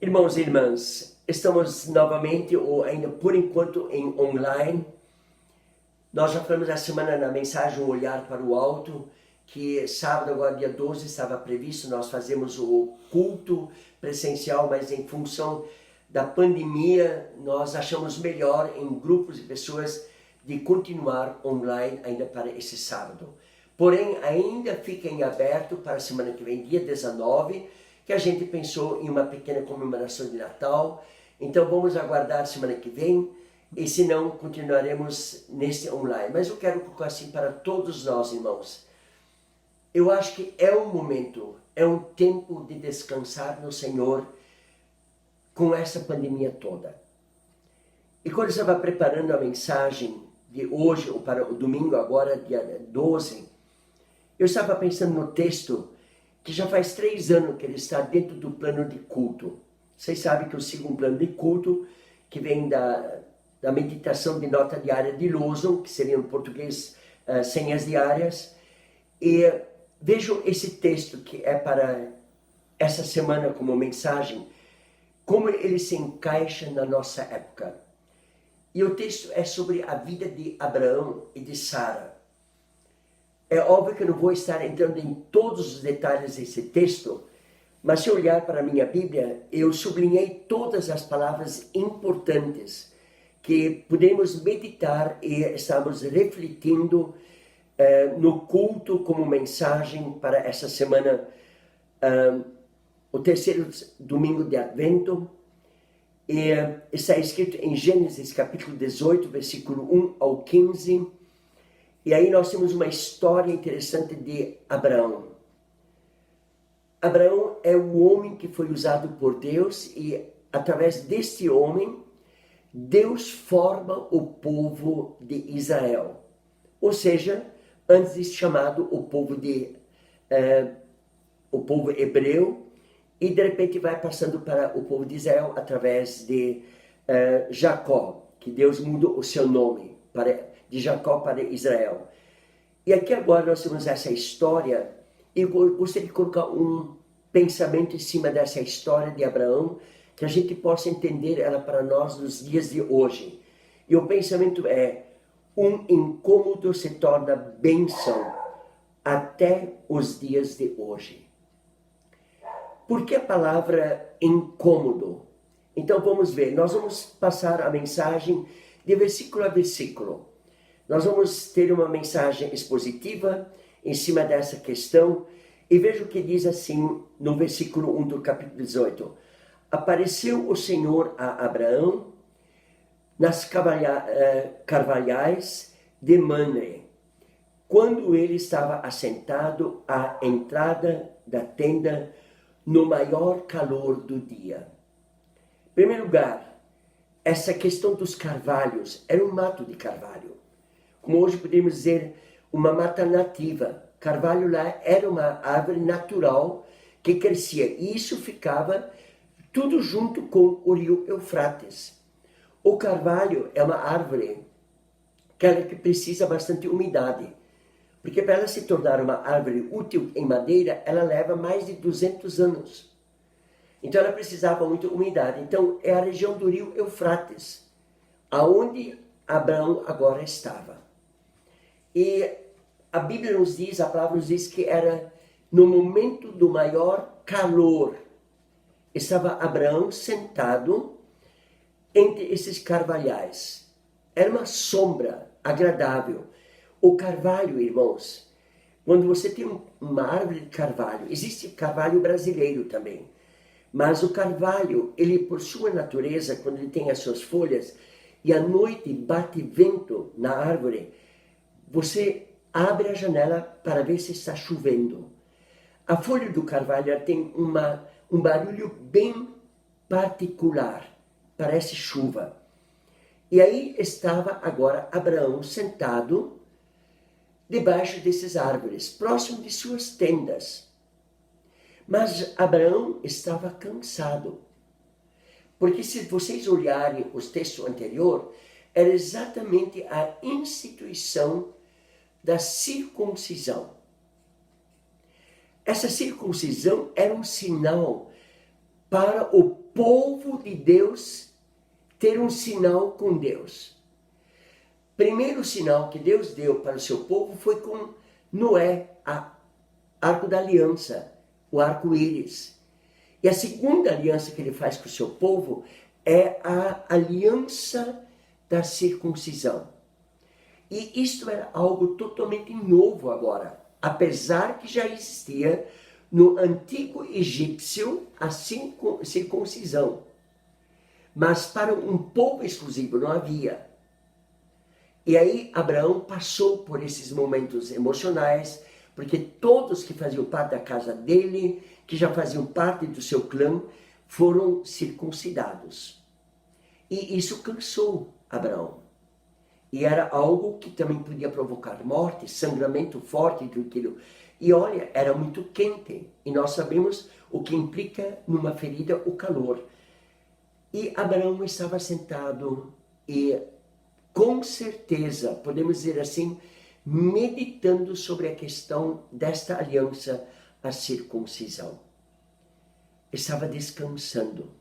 Irmãos e irmãs, estamos novamente, ou ainda por enquanto, em online. Nós já falamos essa semana na mensagem Um Olhar para o Alto, que sábado, agora dia 12, estava previsto, nós fazemos o culto presencial, mas em função da pandemia, nós achamos melhor em grupos de pessoas de continuar online ainda para esse sábado. Porém, ainda fica em aberto para a semana que vem, dia 19, que a gente pensou em uma pequena comemoração de Natal. Então vamos aguardar semana que vem, e se não, continuaremos nesse online. Mas eu quero colocar assim para todos nós, irmãos. Eu acho que é um momento, é um tempo de descansar no Senhor com essa pandemia toda. E quando eu estava preparando a mensagem de hoje, ou para o domingo agora, dia 12, eu estava pensando no texto que já faz 3 anos que ele está dentro do plano de culto. Vocês sabem que eu sigo um plano de culto que vem da meditação de nota diária de Lawson, que seria em português senhas diárias. E vejam esse texto que é para essa semana como mensagem, como ele se encaixa na nossa época. E o texto é sobre a vida de Abraão e de Sara. É óbvio que eu não vou estar entrando em todos os detalhes desse texto, mas se olhar para a minha Bíblia, eu sublinhei todas as palavras importantes que podemos meditar e estamos refletindo no culto como mensagem para essa semana, o terceiro domingo de Advento. E está escrito em Gênesis capítulo 18, versículo 1 ao 15. E aí nós temos uma história interessante de Abraão. Abraão é o homem que foi usado por Deus e através deste homem, Deus forma o povo de Israel. Ou seja, antes de chamado o povo hebreu, e de repente vai passando para o povo de Israel através de Jacó, que Deus mudou o seu nome de Jacó para Israel. E aqui agora nós temos essa história, e eu gostaria de colocar um pensamento em cima dessa história de Abraão, que a gente possa entender ela para nós nos dias de hoje. E o pensamento é: um incômodo se torna bênção até os dias de hoje. Por que a palavra incômodo? Então vamos ver, nós vamos passar a mensagem de versículo a versículo. Nós vamos ter uma mensagem expositiva em cima dessa questão, e veja o que diz assim no versículo 1 do capítulo 18. Apareceu o Senhor a Abraão nas carvalhais de Mamre, quando ele estava assentado à entrada da tenda no maior calor do dia. Em primeiro lugar, essa questão dos carvalhos era um mato de carvalho. Como hoje podemos dizer, uma mata nativa. Carvalho lá era uma árvore natural que crescia. E isso ficava tudo junto com o rio Eufrates. O carvalho é uma árvore que precisa bastante umidade. Porque para ela se tornar uma árvore útil em madeira, ela leva mais de 200 anos. Então ela precisava muito umidade. Então é a região do rio Eufrates, aonde Abraão agora estava. E a Bíblia nos diz, a palavra nos diz que era no momento do maior calor. Estava Abraão sentado entre esses carvalhais. Era uma sombra agradável. O carvalho, irmãos, quando você tem uma árvore de carvalho, existe carvalho brasileiro também. Mas o carvalho, ele por sua natureza, quando ele tem as suas folhas, e à noite bate vento na árvore, você abre a janela para ver se está chovendo. A folha do carvalho tem um barulho bem particular, parece chuva. E aí estava agora Abraão sentado debaixo dessas árvores, próximo de suas tendas. Mas Abraão estava cansado. Porque se vocês olharem os textos anteriores, era exatamente a instituição da circuncisão. Essa circuncisão era um sinal para o povo de Deus ter um sinal com Deus. Primeiro sinal que Deus deu para o seu povo foi com Noé, a arco da aliança, o arco-íris. E a segunda aliança que ele faz com o seu povo é a aliança da circuncisão. E isto era algo totalmente novo agora, apesar que já existia no antigo egípcio a circuncisão. Mas para um povo exclusivo não havia. E aí Abraão passou por esses momentos emocionais, porque todos que faziam parte da casa dele, que já faziam parte do seu clã, foram circuncidados. E isso cansou Abraão. E era algo que também podia provocar morte, sangramento forte do aquilo. E olha, era muito quente. E nós sabemos o que implica numa ferida o calor. E Abraão estava sentado e, com certeza, podemos dizer assim, meditando sobre a questão desta aliança, a circuncisão. Estava descansando.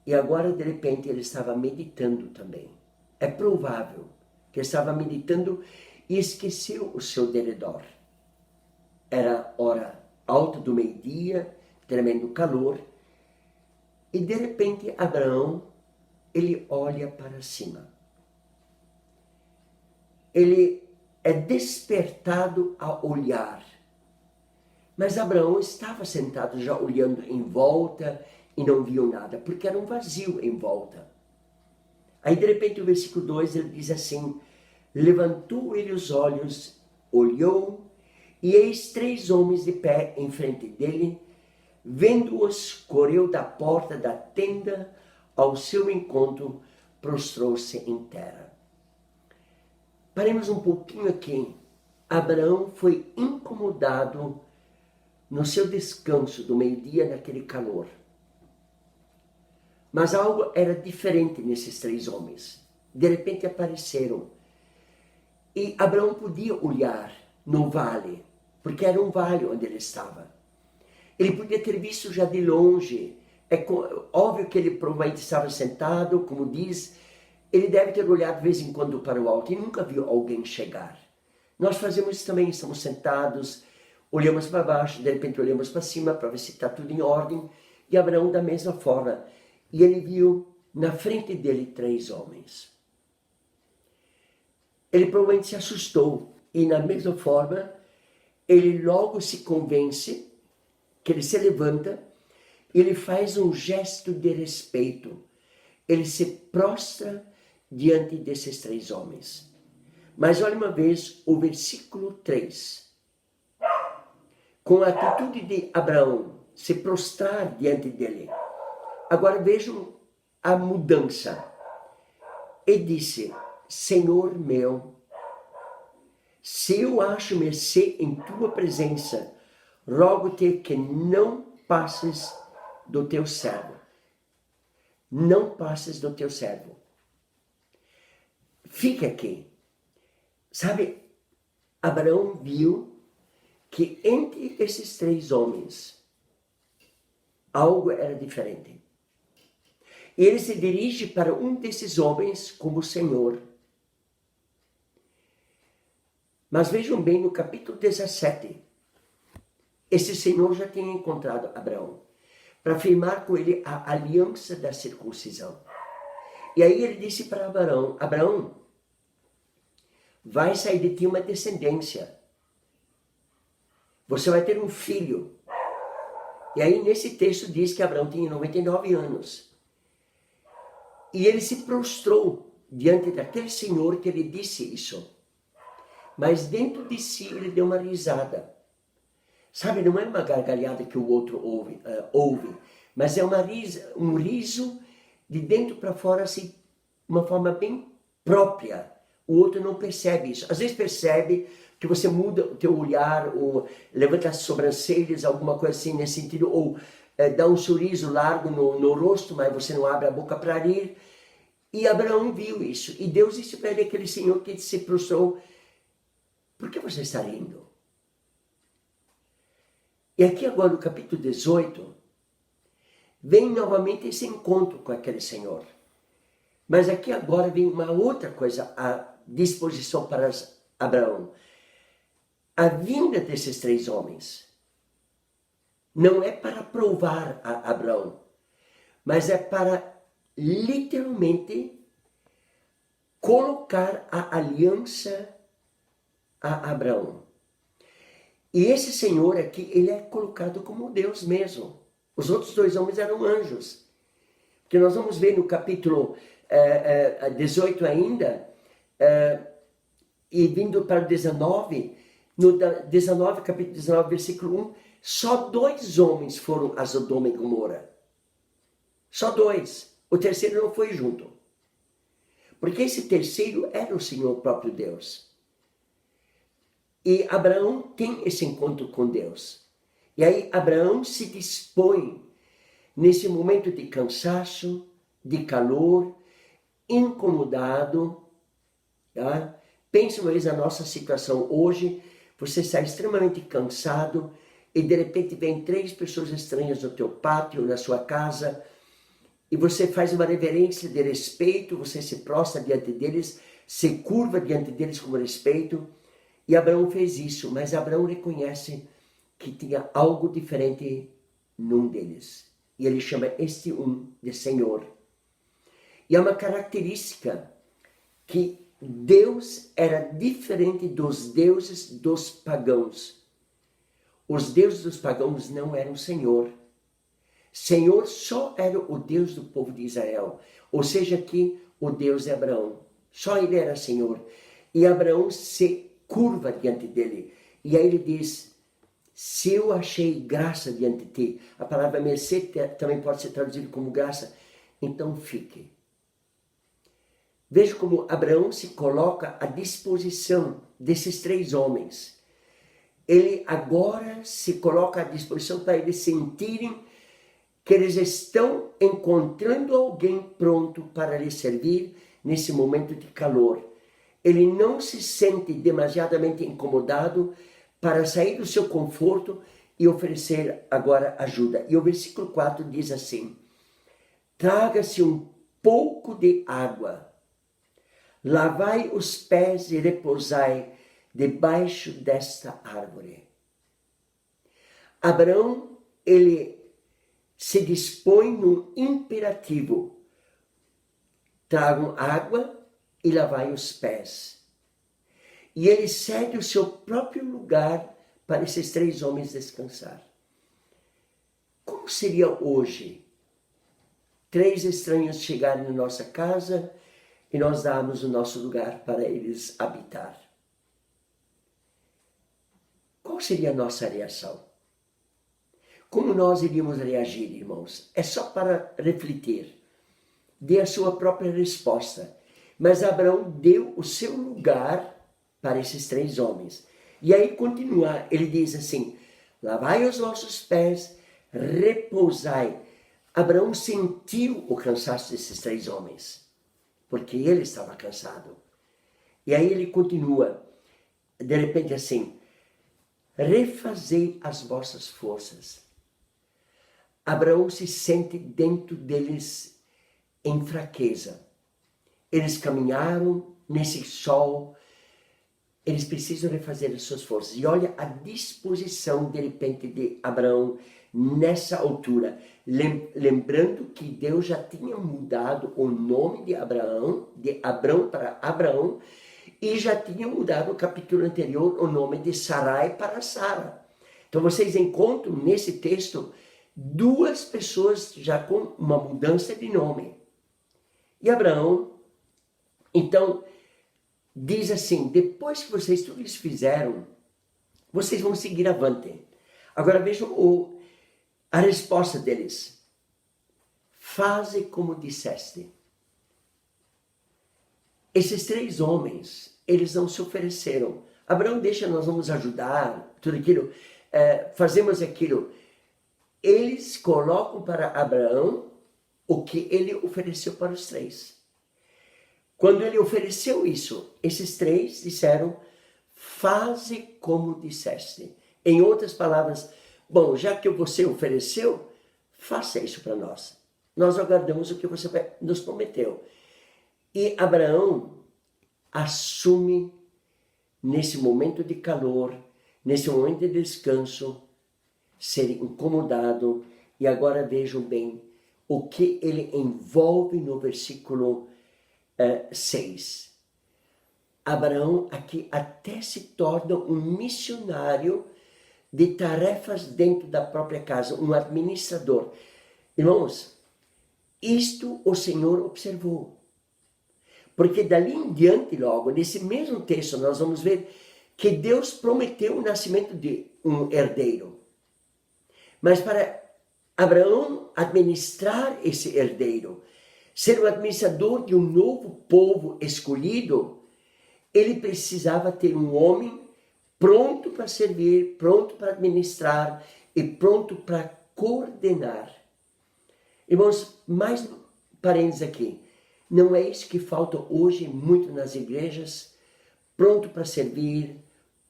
E agora, de repente, ele estava meditando também. É provável que ele estava meditando e esqueceu o seu derredor. Era hora alta do meio-dia, tremendo calor, e de repente Abraão, ele olha para cima. Ele é despertado a olhar. Mas Abraão estava sentado já olhando em volta e não viu nada, porque era um vazio em volta. Aí de repente o versículo 2 ele diz assim: levantou ele os olhos, olhou, e eis 3 homens de pé em frente dele. Vendo-os, correu da porta da tenda ao seu encontro, prostrou-se em terra. Paremos um pouquinho aqui. Abraão foi incomodado no seu descanso do meio-dia, naquele calor. Mas algo era diferente nesses 3 homens. De repente apareceram. E Abraão podia olhar no vale, porque era um vale onde ele estava. Ele podia ter visto já de longe. Óbvio que ele provavelmente estava sentado, como diz, ele deve ter olhado de vez em quando para o alto e nunca viu alguém chegar. Nós fazemos isso também, estamos sentados, olhamos para baixo, de repente olhamos para cima para ver se está tudo em ordem. E Abraão da mesma forma. E ele viu na frente dele 3 homens. Ele provavelmente se assustou e na mesma forma ele logo se convence que ele se levanta, ele faz um gesto de respeito. Ele se prostra diante desses 3 homens. Mas olha uma vez o versículo 3. Com a atitude de Abraão se prostrar diante dele. Agora vejam a mudança. E disse: Senhor meu, se eu acho mercê em tua presença, rogo-te que não passes do teu servo. Não passes do teu servo. Fica aqui. Sabe, Abraão viu que entre esses 3 homens, algo era diferente. E ele se dirige para um desses homens como Senhor. Mas vejam bem no capítulo 17, esse Senhor já tinha encontrado Abraão para firmar com ele a aliança da circuncisão. E aí ele disse para Abraão: Abraão, vai sair de ti uma descendência. Você vai ter um filho. E aí nesse texto diz que Abraão tinha 99 anos. E ele se prostrou diante daquele Senhor que lhe disse isso. Mas dentro de si ele deu uma risada. Sabe, não é uma gargalhada que o outro ouve, mas é um riso de dentro para fora, assim, uma forma bem própria. O outro não percebe isso. Às vezes percebe que você muda o teu olhar, ou levanta as sobrancelhas, alguma coisa assim nesse sentido, ou dá um sorriso largo no rosto, mas você não abre a boca para rir. E Abraão viu isso. E Deus disse para ele, aquele Senhor que se prostrou: por que você está rindo? E aqui agora no capítulo 18, vem novamente esse encontro com aquele Senhor. Mas aqui agora vem uma outra coisa à disposição para Abraão. A vinda desses 3 homens não é para provar a Abraão, mas é para literalmente colocar a aliança a Abraão. E esse Senhor aqui, ele é colocado como Deus mesmo. Os outros 2 homens eram anjos. Porque nós vamos ver no capítulo 18 ainda, e vindo para o 19, no 19, capítulo 19, versículo 1, só 2 homens foram a Sodoma e Gomorra. Só 2. O terceiro não foi junto. Porque esse terceiro era o Senhor próprio Deus. E Abraão tem esse encontro com Deus. E aí Abraão se dispõe, nesse momento de cansaço, de calor, incomodado. Tá? Pense uma vez na nossa situação hoje. Você está extremamente cansado e de repente vem 3 pessoas estranhas no teu pátio, na sua casa, e você faz uma reverência de respeito, você se prostra diante deles, se curva diante deles com respeito. E Abraão fez isso, mas Abraão reconhece que tinha algo diferente num deles. E ele chama este de Senhor. E é uma característica que Deus era diferente dos deuses dos pagãos. Os deuses dos pagãos não eram Senhor. Senhor só era o Deus do povo de Israel. Ou seja, aqui o Deus de Abraão. Só ele era Senhor. E Abraão se curva diante dele. E aí ele diz, se eu achei graça diante de ti, a palavra mercê também pode ser traduzida como graça, então fique. Veja como Abraão se coloca à disposição desses 3 homens. Ele agora se coloca à disposição para eles sentirem que eles estão encontrando alguém pronto para lhes servir nesse momento de calor. Ele não se sente demasiadamente incomodado para sair do seu conforto e oferecer agora ajuda. E o versículo 4 diz assim, traga-se um pouco de água, lavai os pés e repousai debaixo desta árvore. Abraão, ele se dispõe num imperativo. Tragam água e lavai os pés. E ele cede o seu próprio lugar para esses 3 homens descansar. Como seria hoje 3 estranhos chegarem na nossa casa e nós darmos o nosso lugar para eles habitar? Qual seria a nossa reação? Como nós iríamos reagir, irmãos? É só para refletir. Dê a sua própria resposta. Mas Abraão deu o seu lugar para esses 3 homens. E aí continua, ele diz assim, lavai os vossos pés, repousai. Abraão sentiu o cansaço desses 3 homens, porque ele estava cansado. E aí ele continua, de repente assim, refazei as vossas forças. Abraão se sente dentro deles em fraqueza. Eles caminharam nesse sol, eles precisam refazer as suas forças. E olha a disposição, de repente, de Abraão nessa altura. Lembrando que Deus já tinha mudado o nome de Abrão para Abraão, e já tinha mudado no capítulo anterior o nome de Sarai para Sara. Então vocês encontram nesse texto 2 pessoas já com uma mudança de nome. E Abraão, então, diz assim, depois que vocês tudo isso fizeram, vocês vão seguir avante. Agora vejam a resposta deles. Faze como disseste. Esses 3 homens, eles não se ofereceram. Abraão deixa, nós vamos ajudar, tudo aquilo, fazemos aquilo. Eles colocam para Abraão o que ele ofereceu para os 3. Quando ele ofereceu isso, esses 3 disseram, faze como disseste. Em outras palavras, bom, já que você ofereceu, faça isso para nós. Nós aguardamos o que você nos prometeu. E Abraão assume nesse momento de calor, nesse momento de descanso, ser incomodado. E agora vejam bem o que ele envolve no versículo 6. Abraão aqui até se torna um missionário de tarefas dentro da própria casa, um administrador. Irmãos, isto o Senhor observou. Porque dali em diante, logo, nesse mesmo texto, nós vamos ver que Deus prometeu o nascimento de um herdeiro. Mas para Abraão administrar esse herdeiro, ser o administrador de um novo povo escolhido, ele precisava ter um homem pronto para servir, pronto para administrar e pronto para coordenar. Irmãos, mais parênteses aqui. Não é isso que falta hoje muito nas igrejas? Pronto para servir,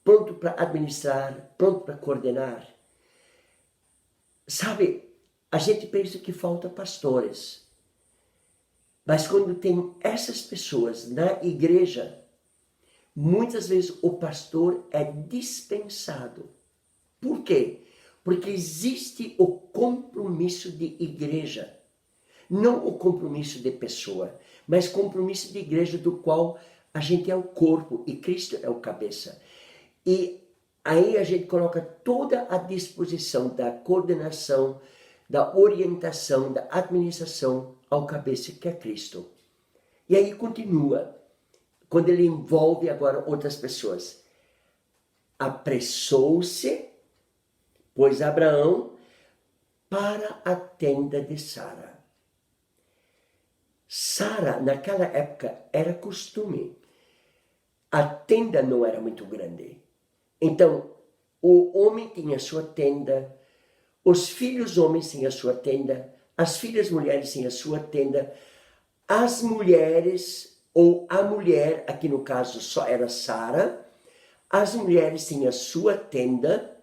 pronto para administrar, pronto para coordenar. Sabe, a gente pensa que falta pastores. Mas quando tem essas pessoas na igreja, muitas vezes o pastor é dispensado. Por quê? Porque existe o compromisso de igreja. Não o compromisso de pessoa, mas compromisso de igreja do qual a gente é o corpo e Cristo é o cabeça. E aí a gente coloca toda a disposição da coordenação, da orientação, da administração ao cabeça que é Cristo. E aí continua, quando ele envolve agora outras pessoas. Apressou-se, pois Abraão, para a tenda de Sara. Sara, naquela época, era costume. A tenda não era muito grande. Então, o homem tinha sua tenda, os filhos homens tinham sua tenda, as filhas mulheres tinham sua tenda, as mulheres, ou a mulher, aqui no caso só era Sara, as mulheres tinham sua tenda,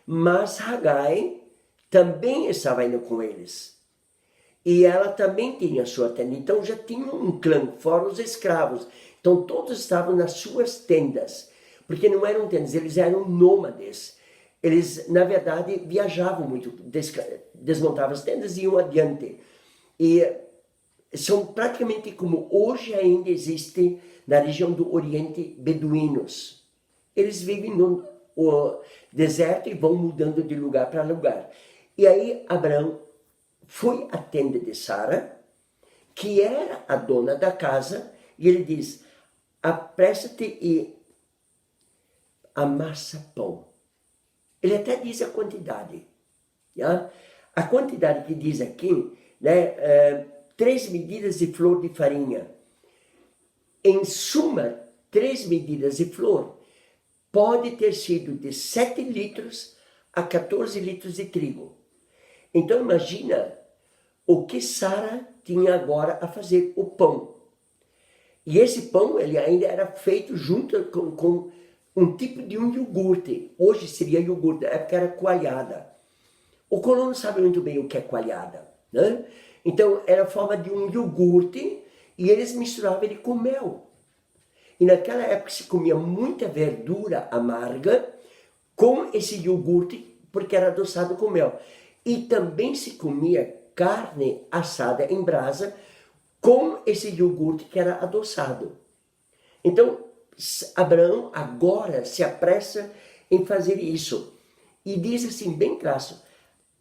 mas Hagai também estava indo com eles. E ela também tinha sua tenda. Então já tinha um clã, fora os escravos. Então todos estavam nas suas tendas. Porque não eram tendas, eles eram nômades. Eles, na verdade, viajavam muito. Desmontavam as tendas e iam adiante. E são praticamente como hoje ainda existe na região do Oriente beduínos. Eles vivem no deserto e vão mudando de lugar para lugar. E aí Abraão foi à tenda de Sara, que era a dona da casa, e ele diz, apressa-te e amassa pão. Ele até diz a quantidade. Já? A quantidade que diz aqui, né, 3 medidas de flor de farinha. Em suma, 3 medidas de flor pode ter sido de 7 litros a 14 litros de trigo. Então imagina o que Sara tinha agora a fazer, o pão. E esse pão ele ainda era feito junto com um tipo de um iogurte. Hoje seria iogurte, na época era coalhada. O colono sabe muito bem o que é coalhada, né? Então era a forma de um iogurte e eles misturavam ele com mel. E naquela época se comia muita verdura amarga com esse iogurte porque era adoçado com mel. E também se comia carne assada em brasa com esse iogurte que era adoçado. Então, Abraão agora se apressa em fazer isso. E diz assim, bem claro,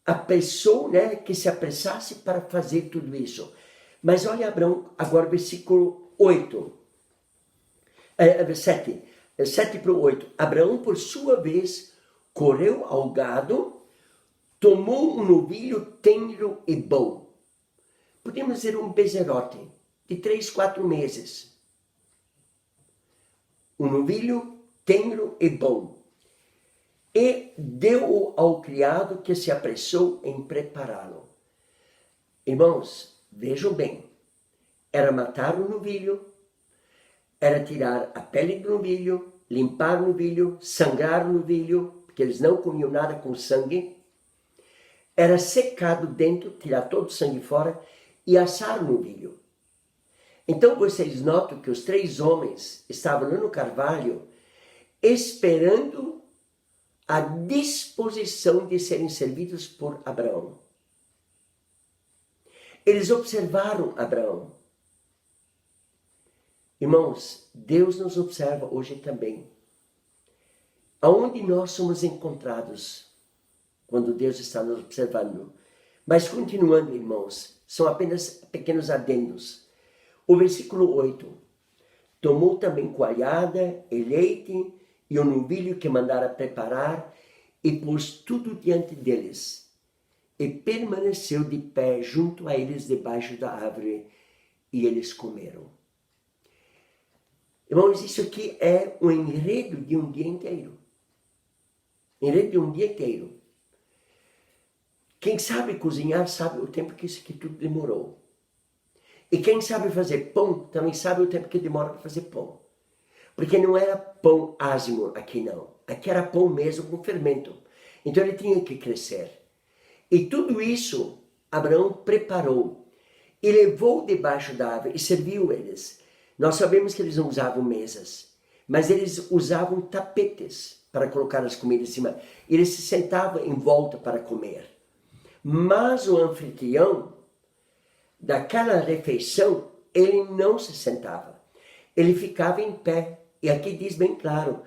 apressou, né, que se apressasse para fazer tudo isso. Mas olha Abraão, agora versículo 8. 7 para o 8. Abraão, por sua vez, correu ao gado, tomou um novilho tenro e bom. Podemos dizer um bezerote de 3, 4 meses. Um novilho tenro e bom. E deu-o ao criado que se apressou em prepará-lo. Irmãos, vejam bem. Era matar o novilho, era tirar a pele do novilho, limpar o novilho, sangrar o novilho, porque eles não comiam nada com sangue. era secado dentro, tirar todo o sangue fora e assar no novilho. Então vocês notam que os 3 homens estavam lá no carvalho esperando a disposição de serem servidos por Abraão. Eles observaram Abraão. Irmãos, Deus nos observa hoje também. Aonde nós somos encontrados quando Deus está nos observando. Mas continuando, irmãos, são apenas pequenos adendos. O versículo 8. Tomou também coalhada e leite e o novilho que mandara preparar e pôs tudo diante deles. E permaneceu de pé junto a eles debaixo da árvore e eles comeram. Irmãos, isso aqui é um enredo de um dia inteiro. Enredo de um dia inteiro. Quem sabe cozinhar sabe o tempo que isso aqui tudo demorou. E quem sabe fazer pão também sabe o tempo que demora para fazer pão. Porque não era pão ázimo aqui não. Aqui era pão mesmo com fermento. Então ele tinha que crescer. E tudo isso Abraão preparou e levou debaixo da árvore e serviu eles. Nós sabemos que eles não usavam mesas, mas eles usavam tapetes para colocar as comidas em cima. Eles se sentavam em volta para comer. Mas o anfitrião daquela refeição, ele não se sentava. Ele ficava em pé. E aqui diz bem claro,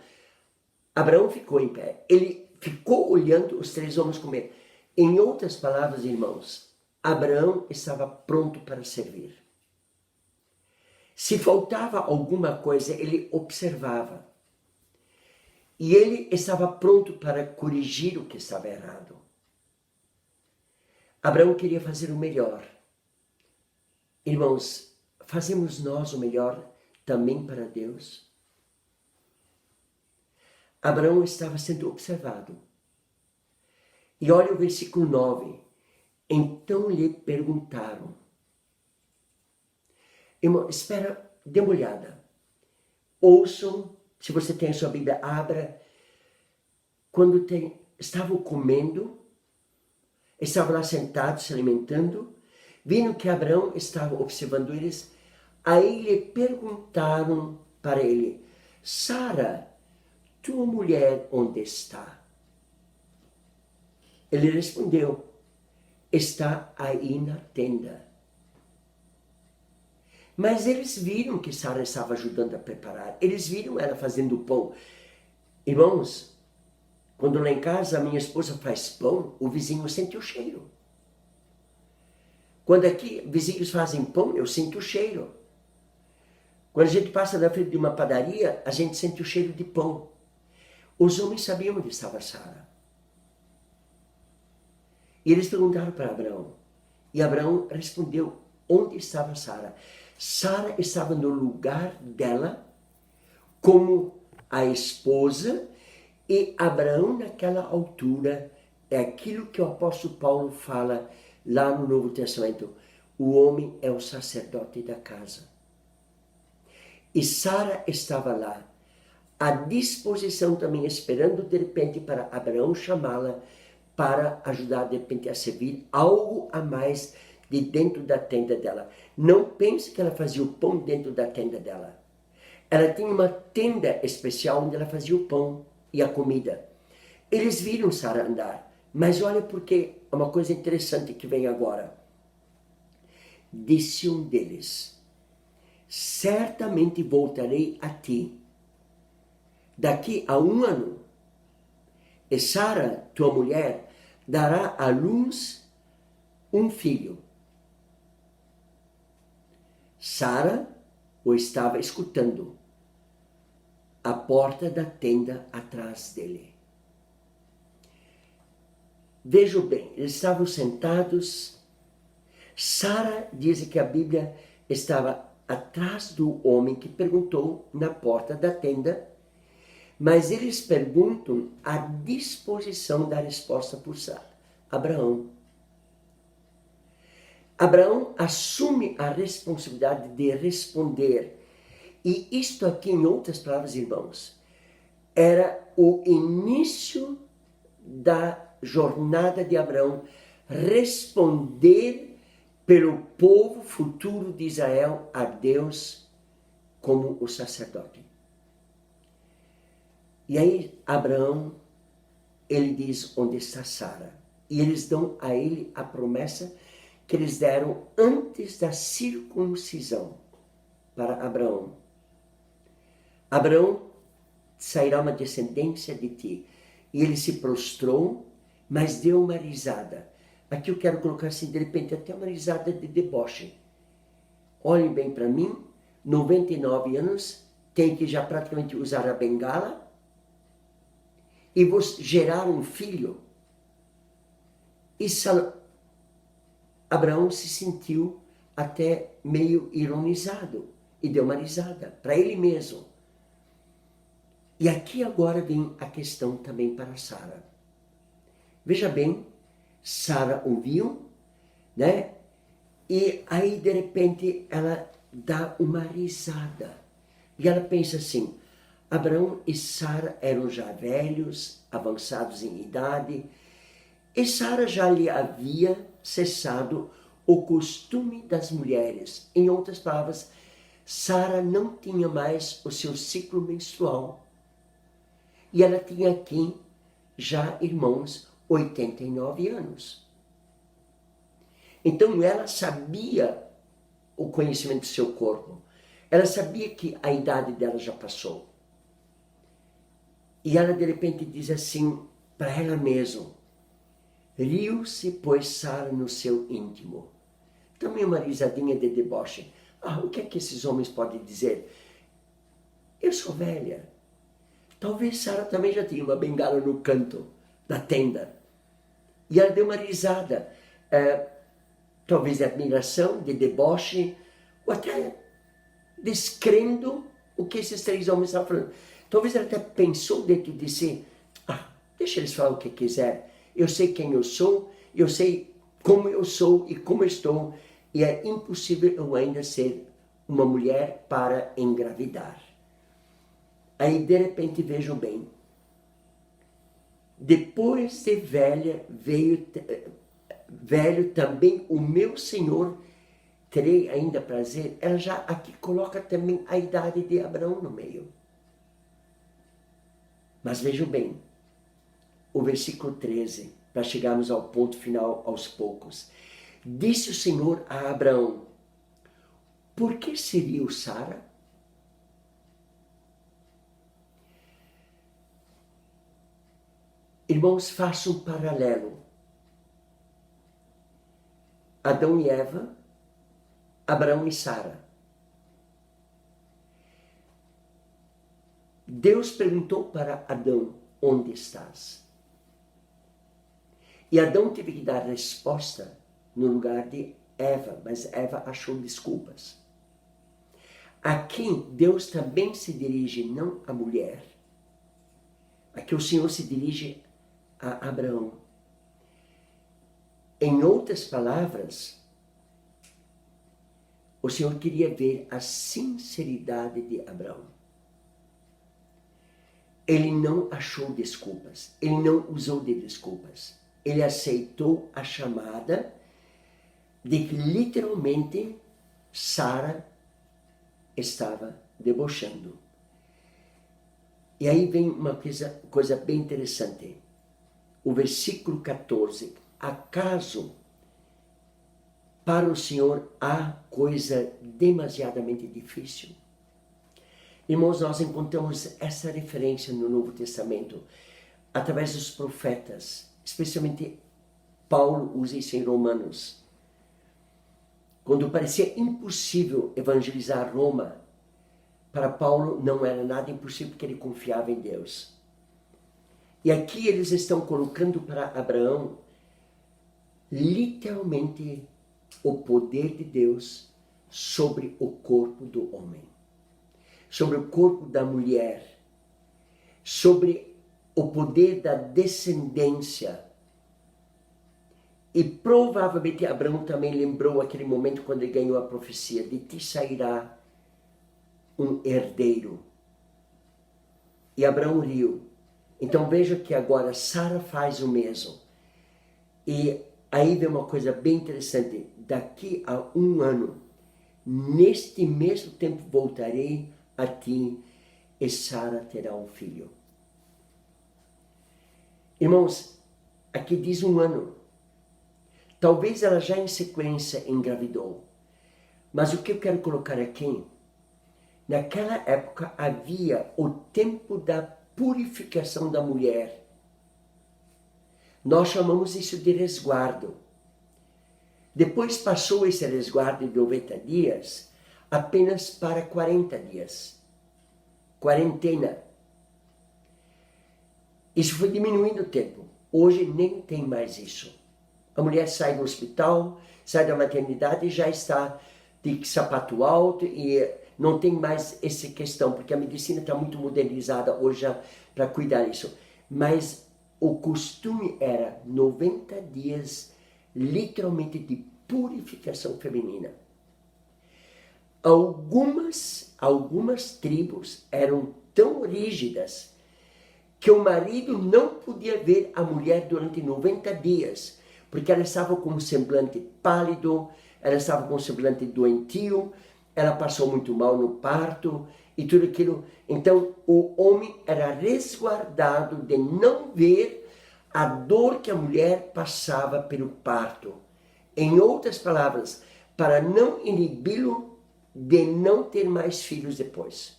Abraão ficou em pé. Ele ficou olhando os 3 homens comer. Em outras palavras, irmãos, Abraão estava pronto para servir. Se faltava alguma coisa, ele observava. E ele estava pronto para corrigir o que estava errado. Abraão queria fazer o melhor. Irmãos, fazemos nós o melhor também para Deus? Abraão estava sendo observado. E olha o versículo 9. Então lhe perguntaram. Irmão, espera, dê uma olhada. Ouçam, se você tem a sua Bíblia, abra. Quando estavam comendo, estavam lá sentados, se alimentando, viram que Abraão estava observando eles, aí lhe perguntaram para ele, Sara, tua mulher onde está? Ele respondeu, está aí na tenda. Mas eles viram que Sara estava ajudando a preparar. Eles viram ela fazendo pão. Irmãos, quando lá em casa a minha esposa faz pão, o vizinho sente o cheiro. Quando aqui vizinhos fazem pão, eu sinto o cheiro. Quando a gente passa na frente de uma padaria, a gente sente o cheiro de pão. Os homens sabiam onde estava Sara. E eles perguntaram para Abraão. E Abraão respondeu, onde estava Sara? Sara estava no lugar dela, como a esposa, e Abraão naquela altura, é aquilo que o apóstolo Paulo fala lá no Novo Testamento, o homem é o sacerdote da casa. E Sara estava lá, à disposição também, esperando de repente para Abraão chamá-la, para ajudar de repente a servir algo a mais de dentro da tenda dela. Não pense que ela fazia o pão dentro da tenda dela. Ela tinha uma tenda especial onde ela fazia o pão e a comida. Eles viram Sara andar, mas olha porque é uma coisa interessante que vem agora. Disse um deles, certamente voltarei a ti daqui a 1 ano, e Sara, tua mulher, dará à luz um filho. Sara o estava escutando, à porta da tenda atrás dele. Vejam bem, eles estavam sentados. Sara diz que a Bíblia estava atrás do homem que perguntou na porta da tenda, mas eles perguntam a disposição da resposta por Abraão. Abraão assume a responsabilidade de responder. E isto aqui, em outras palavras, irmãos, era o início da jornada de Abraão responder pelo povo futuro de Israel a Deus como o sacerdote. E aí Abraão, ele diz onde está Sara. E eles dão a ele a promessa que eles deram antes da circuncisão para Abraão. Abraão, sairá uma descendência de ti. E ele se prostrou, mas deu uma risada. Aqui eu quero colocar assim, de repente, até uma risada de deboche. Olhem bem para mim, 99 anos, tem que já praticamente usar a bengala, e vou gerar um filho. E Abraão se sentiu até meio ironizado, e deu uma risada para ele mesmo. E aqui agora vem a questão também para Sara. Veja bem, Sara ouviu, né? E aí de repente ela dá uma risada. E ela pensa assim, Abraão e Sara eram já velhos, avançados em idade, e Sara já lhe havia cessado o costume das mulheres. Em outras palavras, Sara não tinha mais o seu ciclo menstrual. E ela tinha aqui, já, irmãos, 89 anos. Então ela sabia o conhecimento do seu corpo. Ela sabia que a idade dela já passou. E ela de repente diz assim para ela mesma, riu-se, pois, Sara no seu íntimo. Também uma risadinha de deboche. O que é que esses homens podem dizer? Eu sou velha. Talvez Sara também já tinha uma bengala no canto da tenda. E ela deu uma risada, talvez de admiração, de deboche, ou até descrendo o que esses três homens estavam falando. Talvez ela até pensou dentro de si, deixa eles falar o que quiser. Eu sei quem eu sou, eu sei como eu sou e como eu estou, e é impossível eu ainda ser uma mulher para engravidar. Aí de repente vejam bem, depois de velha velho também o meu Senhor terei ainda prazer. Ela já aqui coloca também a idade de Abraão no meio. Mas vejam bem, o versículo 13, para chegarmos ao ponto final aos poucos. Disse o Senhor a Abraão, por que seria o Sara? Irmãos, faça um paralelo. Adão e Eva, Abraão e Sara. Deus perguntou para Adão, onde estás? E Adão teve que dar resposta no lugar de Eva, mas Eva achou desculpas. Aqui, Deus também se dirige não à mulher. Aqui o Senhor se dirige a Abraão. Em outras palavras, o Senhor queria ver a sinceridade de Abraão. Ele não achou desculpas, ele não usou de desculpas. Ele aceitou a chamada de que literalmente Sara estava debochando. E aí vem uma coisa bem interessante. O versículo 14. Acaso para o Senhor há coisa demasiadamente difícil? Irmãos, nós encontramos essa referência no Novo Testamento através dos profetas, especialmente Paulo usa isso em Romanos. Quando parecia impossível evangelizar Roma, para Paulo não era nada impossível porque ele confiava em Deus. E aqui eles estão colocando para Abraão literalmente o poder de Deus sobre o corpo do homem, sobre o corpo da mulher, sobre o poder da descendência. E provavelmente Abraão também lembrou aquele momento quando ele ganhou a profecia, de ti sairá um herdeiro. E Abraão riu. Então veja que agora Sara faz o mesmo. E Aí vem uma coisa bem interessante. Daqui a 1 ano, neste mesmo tempo voltarei a ti e Sara terá um filho. Irmãos, aqui diz 1 ano. Talvez ela já em sequência engravidou. Mas o que eu quero colocar aqui, naquela época havia o tempo da purificação da mulher. Nós chamamos isso de resguardo. Depois passou esse resguardo de 90 dias apenas para 40 dias. Quarentena. Isso foi diminuindo o tempo. Hoje nem tem mais isso. A mulher sai do hospital, sai da maternidade e já está de sapato alto e não tem mais essa questão, porque a medicina está muito modernizada hoje para cuidar disso. Mas o costume era 90 dias literalmente de purificação feminina. Algumas tribos eram tão rígidas que o marido não podia ver a mulher durante 90 dias, porque ela estava com um semblante pálido, ela estava com um semblante doentio, ela passou muito mal no parto e tudo aquilo. Então o homem era resguardado de não ver a dor que a mulher passava pelo parto. Em outras palavras, para não inibi-lo de não ter mais filhos depois.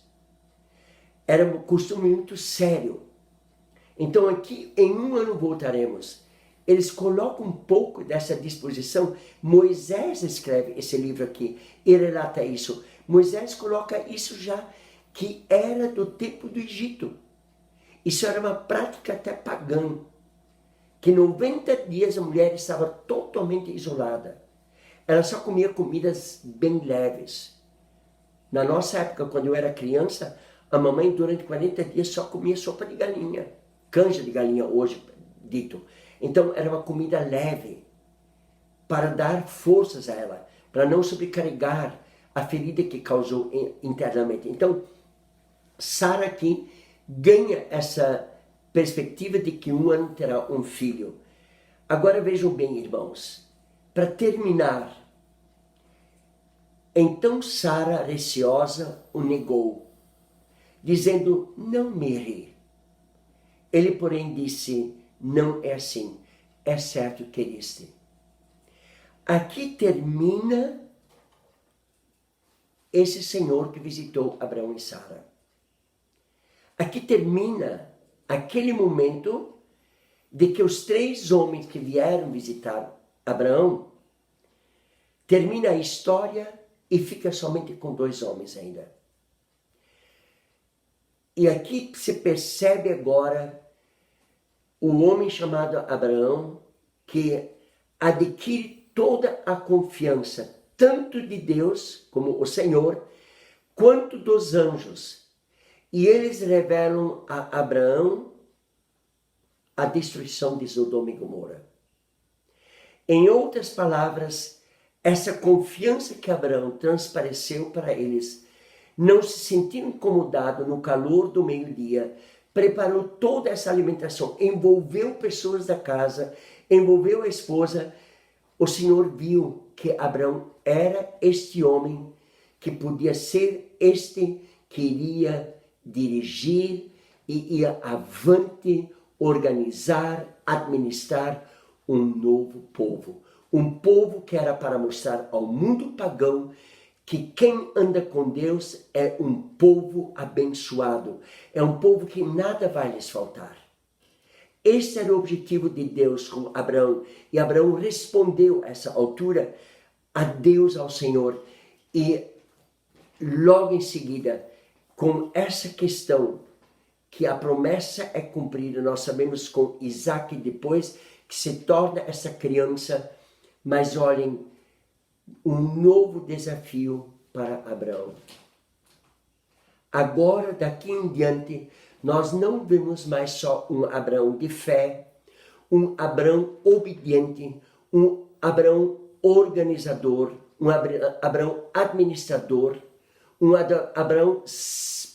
Era um costume muito sério. Então aqui em 1 ano voltaremos. Eles colocam um pouco dessa disposição. Moisés escreve esse livro aqui e relata isso. Moisés coloca isso já, que era do tempo do Egito. Isso era uma prática até pagã. Que 90 dias a mulher estava totalmente isolada. Ela só comia comidas bem leves. Na nossa época, quando eu era criança, a mamãe durante 40 dias só comia sopa de galinha. Canja de galinha hoje dito. Então era uma comida leve, para dar forças a ela, para não sobrecarregar a ferida que causou internamente. Então, Sara aqui ganha essa perspectiva de que 1 ano terá um filho. Agora vejam bem, irmãos, para terminar. Então Sara, receosa, o negou, dizendo, não me ri. Ele, porém, disse, não é assim, é certo que queriste. Aqui termina esse Senhor que visitou Abraão e Sara. Aqui termina aquele momento de que os 3 homens que vieram visitar Abraão, termina a história e fica somente com 2 homens ainda. E aqui se percebe agora o homem chamado Abraão, que adquire toda a confiança, tanto de Deus, como o Senhor, quanto dos anjos. E eles revelam a Abraão a destruição de Sodoma e Gomorra. Em outras palavras, essa confiança que Abraão transpareceu para eles, não se sentiu incomodado no calor do meio-dia, preparou toda essa alimentação, envolveu pessoas da casa, envolveu a esposa. O Senhor viu que Abraão era este homem que podia ser este que iria dirigir e ia avante, organizar, administrar um novo povo. Um povo que era para mostrar ao mundo pagão que quem anda com Deus é um povo abençoado, é um povo que nada vai lhes faltar. Este era o objetivo de Deus com Abraão, e Abraão respondeu a essa altura a Deus, ao Senhor, e logo em seguida, com essa questão que a promessa é cumprida, nós sabemos com Isaac depois, que se torna essa criança, mas olhem, um novo desafio para Abraão. Agora, daqui em diante, nós não vemos mais só um Abraão de fé, um Abraão obediente, um Abraão organizador, um Abraão administrador, um Abraão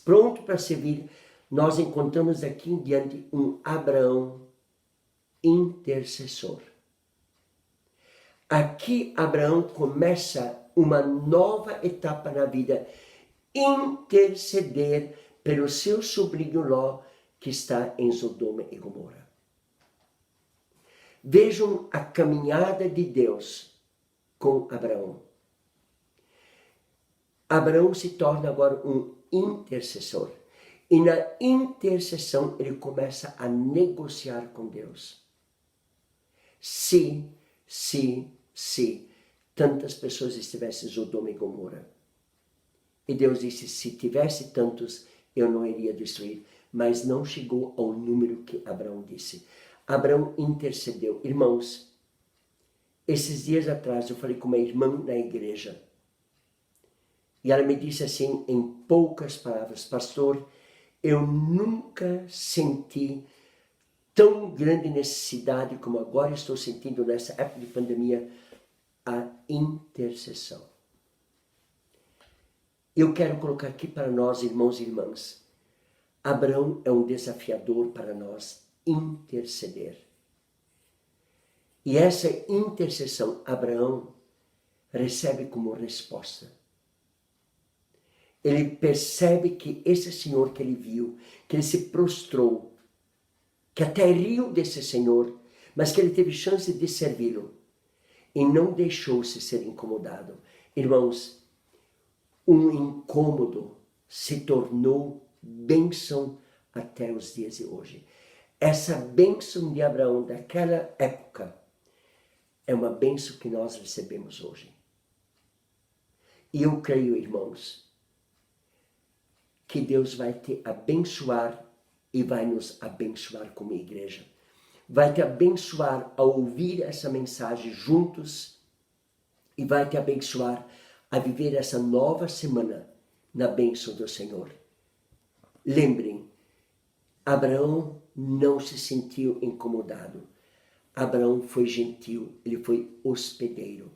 pronto para servir. Nós encontramos daqui em diante um Abraão intercessor. Aqui Abraão começa uma nova etapa na vida, interceder pelo seu sobrinho Ló, que está em Sodoma e Gomorra. Vejam a caminhada de Deus com Abraão. Abraão se torna agora um intercessor. E na intercessão ele começa a negociar com Deus. Se tantas pessoas estivessem em Sodoma e Gomorra. E Deus disse, se tivesse tantos, eu não iria destruir. Mas não chegou ao número que Abraão disse. Abraão intercedeu. Irmãos, esses dias atrás eu falei com uma irmã na igreja. E ela me disse assim, em poucas palavras, pastor, eu nunca senti tão grande necessidade como agora estou sentindo nessa época de pandemia, a intercessão. Eu quero colocar aqui para nós, irmãos e irmãs, Abraão é um desafiador para nós interceder. E essa intercessão, Abraão recebe como resposta. Ele percebe que esse Senhor que ele viu, que ele se prostrou, que até riu desse Senhor, mas que ele teve chance de servi-lo e não deixou-se ser incomodado. Irmãos, um incômodo se tornou bênção até os dias de hoje. Essa bênção de Abraão daquela época é uma bênção que nós recebemos hoje. E eu creio, irmãos, que Deus vai te abençoar e vai nos abençoar como igreja. Vai te abençoar ao ouvir essa mensagem juntos e vai te abençoar a viver essa nova semana na bênção do Senhor. Lembrem, Abraão não se sentiu incomodado. Abraão foi gentil, ele foi hospedeiro.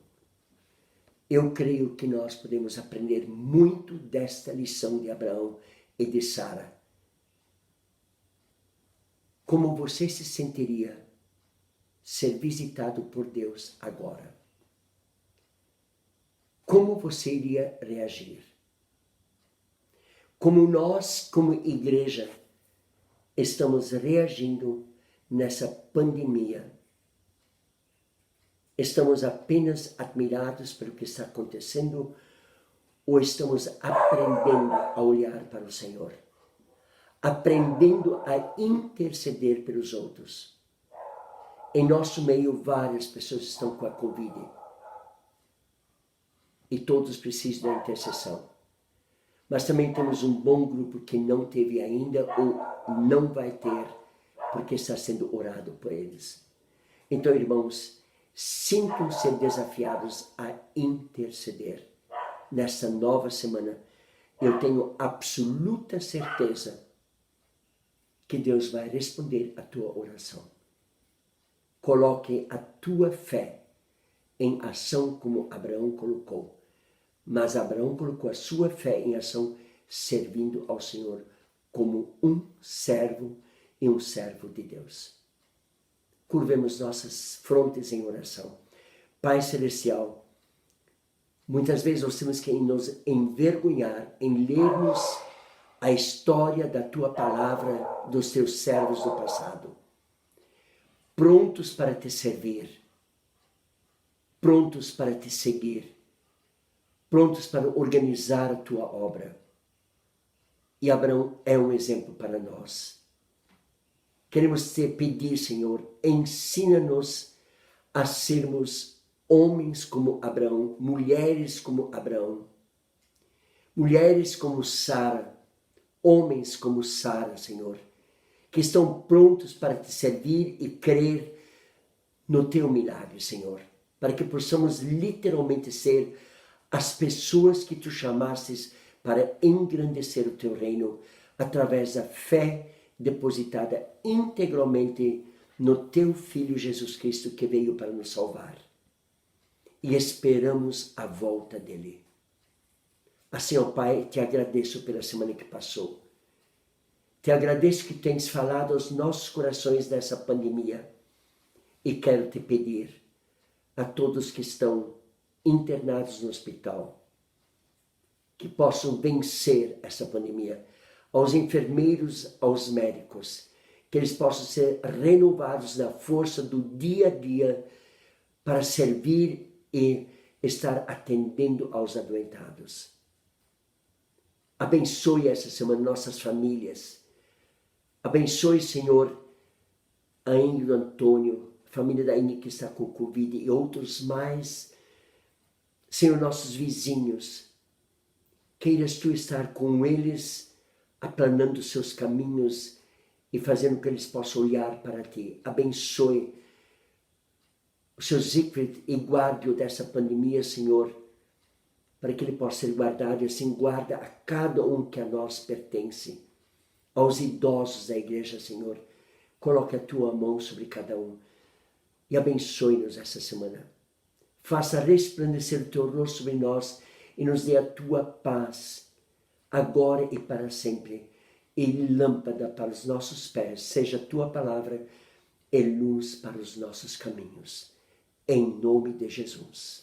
Eu creio que nós podemos aprender muito desta lição de Abraão e de Sara. Como você se sentiria ser visitado por Deus agora? Como você iria reagir? Como nós, como igreja, estamos reagindo nessa pandemia? Estamos apenas admirados pelo que está acontecendo ou estamos aprendendo a olhar para o Senhor? Aprendendo a interceder pelos outros. Em nosso meio, várias pessoas estão com a Covid. E todos precisam da intercessão. Mas também temos um bom grupo que não teve ainda ou não vai ter, porque está sendo orado por eles. Então, irmãos, sintam-se desafiados a interceder. Nesta nova semana, eu tenho absoluta certeza que Deus vai responder a tua oração. Coloque a tua fé em ação como Abraão colocou. Mas Abraão colocou a sua fé em ação servindo ao Senhor como um servo e um servo de Deus. Curvemos nossas frontes em oração. Pai Celestial, muitas vezes nós temos que nos envergonhar em lermos a história da Tua palavra dos Teus servos do passado. Prontos para Te servir, prontos para Te seguir, prontos para organizar a Tua obra. E Abraão é um exemplo para nós. Queremos te pedir, Senhor, ensina-nos a sermos homens como Abraão, mulheres como Abraão, mulheres como Sara, homens como Sara, Senhor, que estão prontos para te servir e crer no teu milagre, Senhor, para que possamos literalmente ser as pessoas que tu chamastes para engrandecer o teu reino através da fé depositada integralmente no teu Filho Jesus Cristo que veio para nos salvar. E esperamos a volta dele. Assim, ó Pai, te agradeço pela semana que passou. Te agradeço que tens falado aos nossos corações dessa pandemia. E quero te pedir, a todos que estão internados no hospital, que possam vencer essa pandemia, aos enfermeiros, aos médicos, que eles possam ser renovados na força do dia a dia para servir e estar atendendo aos adoentados. Abençoe essa semana nossas famílias. Abençoe, Senhor, a Ingrid, o Antônio, a família da Ingrid que está com Covid e outros mais. Senhor, nossos vizinhos, queiras Tu estar com eles, aplanando seus caminhos e fazendo que eles possam olhar para Ti. Abençoe o seu Siegfried e guarde-o dessa pandemia, Senhor, para que ele possa ser guardado e assim guarda a cada um que a nós pertence. Aos idosos da igreja, Senhor, coloque a Tua mão sobre cada um e abençoe-nos essa semana. Faça resplandecer o Teu rosto sobre nós e nos dê a Tua paz, agora e para sempre, e lâmpada para os nossos pés, seja a Tua palavra e luz para os nossos caminhos. Em nome de Jesus.